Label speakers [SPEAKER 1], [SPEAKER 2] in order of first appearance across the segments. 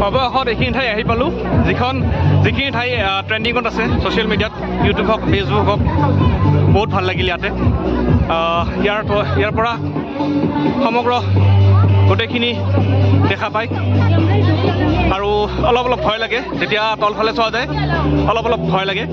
[SPEAKER 1] অৱশেষত এইখিনি ঠাই আহি পালোঁ, যিখিনি ঠাই ট্ৰেণ্ডিঙত আছে ছ'চিয়েল মিডিয়াত, ইউটিউব হওক ফেচবুক হওক। বহুত ভাল লাগিল ইয়াতে। ইয়াৰ পৰা সমগ্ৰ গোটেইখিনি দেখা পায় আৰু অলপ ভয় লাগে, যেতিয়া তলফালে চোৱা যায় অলপ ভয় লাগে।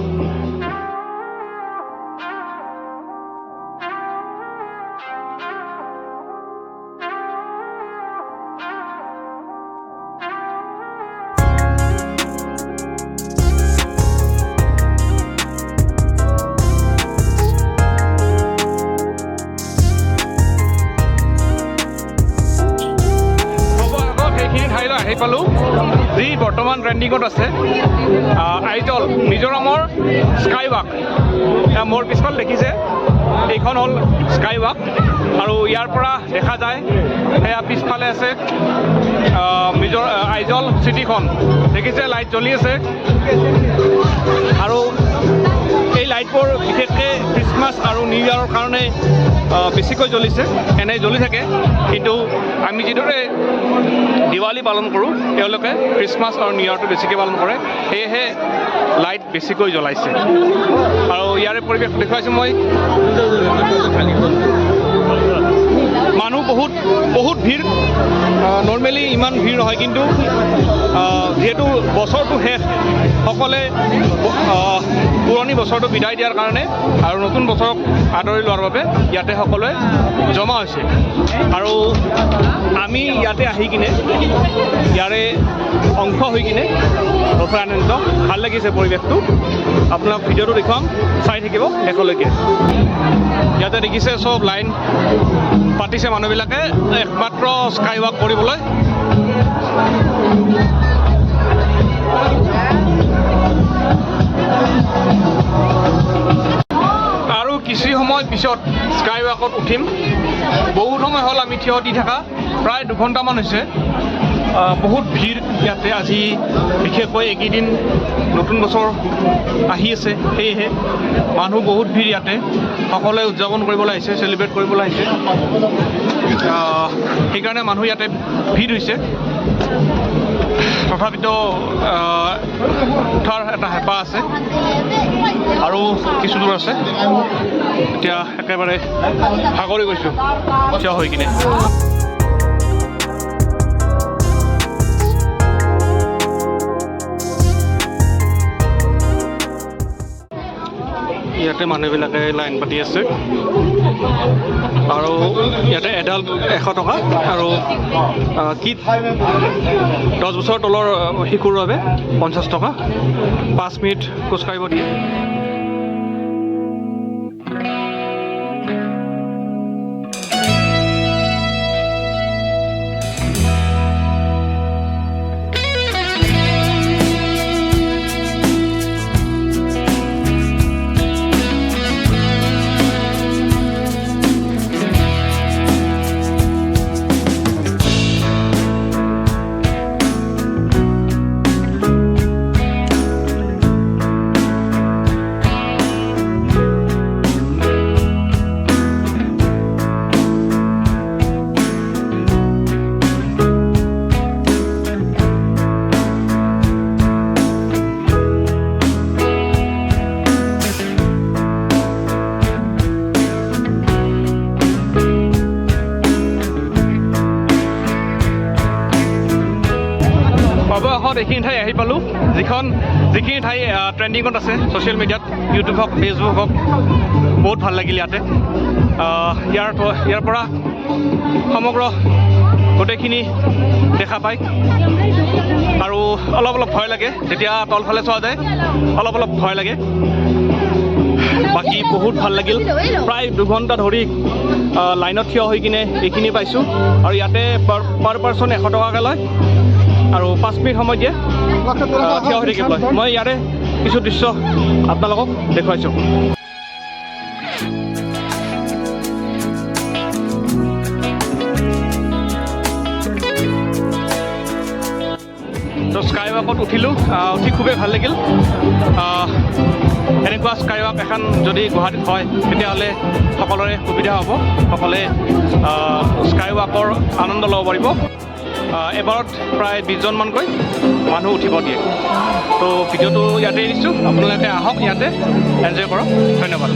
[SPEAKER 1] আহি পালোঁ যি বৰ্তমান ট্ৰেণ্ডিঙত আছে, আইজল মিজোৰামৰ স্কাই ৱাক। মোৰ পিছফাল দেখিছে, এইখন হ'ল স্কাই ৱাক আৰু ইয়াৰ পৰা দেখা যায় সেয়া পিছফালে আছে আইজল চিটিখন। দেখিছে লাইট জ্বলি আছে আৰু এই লাইটবোৰ বিশেষকৈ খ্ৰীষ্টমাছ আৰু নিউ ইয়েৰৰ কাৰণে বেছিকৈ জ্বলিছে। এনেই জ্বলি থাকে, কিন্তু আমি যিদৰে দিৱালী পালন কৰোঁ, তেওঁলোকে খ্ৰীষ্টমাছ আৰু নিউ ইয়েৰটো বেছিকৈ পালন কৰে, সেয়েহে লাইট বেছিকৈ জ্বলাইছে। আৰু ইয়াৰে পৰিৱেশ দেখুৱাইছোঁ মই। মানুহ বহুত ভিৰ। নৰ্মেলি ইমান ভিৰ নহয়, কিন্তু যিহেতু বছৰটো শেষ, সকলোৱে পুৰণি বছৰটো বিদায় দিয়াৰ কাৰণে আৰু নতুন বছৰক আদৰি লোৱাৰ বাবে ইয়াতে সকলোৱে জমা হৈছে। আৰু আমি ইয়াতে আহি কিনে ইয়াৰে অংশ হৈ কিনে নথৈ আনন্দিত। ভাল লাগিছে পৰিৱেশটো। আপোনাক ভিডিঅ'টো দেখুৱাম, চাই থাকিব শেষলৈকে। ইয়াতে দেখিছে চব লাইন পাতিছে মানুহবিলাকে একমাত্ৰ স্কাই ৱাক কৰিবলৈ। আৰু কিছু সময় পিছত স্কাই ৱাকত উঠিম। বহুত সময় হ'ল আমি থিয় দি থকা, প্ৰায় 2 ঘণ্টামান হৈছে। বহুত ভিৰ ইয়াতে আজি, বিশেষকৈ এইকেইদিন নতুন বছৰ আহি আছে, সেয়েহে মানুহ বহুত ভিৰ ইয়াতে। সকলোৱে উদযাপন কৰিবলৈ আহিছে, চেলিব্ৰেট কৰিবলৈ আহিছে, সেইকাৰণে মানুহ ইয়াতে ভিৰ হৈছে। তথাপিতো উঠাৰ এটা হেঁপাহ আছে আৰু কিছু দূৰ আছে। এতিয়া একেবাৰে ভাগৰি গৈছোঁ থিয় হৈ কিনে। ইয়াতে মানুহবিলাকে লাইন পাতি আছে আৰু ইয়াতে এডাল্ট 100 টকা আৰু কিট 10 বছৰ তলৰ শিশুৰ বাবে 50 টকা। 5 মিনিট খোজকাঢ়িব দিয়ে। অৱশেষত এইখিনি ঠাই আহি পালোঁ, যিখিনি ঠাই ট্ৰেণ্ডিঙত আছে ছ'চিয়েল মিডিয়াত, ইউটিউব হওক ফেচবুক হওক। বহুত ভাল লাগিল ইয়াতে। ইয়াৰ পৰা সমগ্ৰ গোটেইখিনি দেখা পায় আৰু অলপ ভয় লাগে, যেতিয়া তলফালে চোৱা যায় অলপ ভয় লাগে। বাকী বহুত ভাল লাগিল। প্ৰায় 2 ঘণ্টা ধৰি লাইনত থিয় হৈ কিনে এইখিনি পাইছোঁ আৰু ইয়াতে পাৰ পাৰ্চন 100 টকাকৈ লয় আৰু 5 মিনিট সময় দিয়ে থিয় হৈ থাকিবলৈ। মই ইয়াৰে কিছু দৃশ্য আপোনালোকক দেখুৱাইছোঁ। তো স্কাই ৱাকত উঠিলোঁ, উঠি খুবেই ভাল লাগিল। এনেকুৱা স্কাই ৱাক এখন যদি গুৱাহাটীত হয় তেতিয়াহ'লে সকলোৰে সুবিধা হ'ব, সকলোৱে স্কাই ৱাকৰ আনন্দ ল'ব পাৰিব। এবাৰত প্ৰায় 20জনমানকৈ মানুহ উঠিব দিয়ে। তো ভিডিঅ'টো ইয়াতে এৰিছোঁ, আপোনালোকে আহক ইয়াতে এনজয় কৰক। ধন্যবাদ।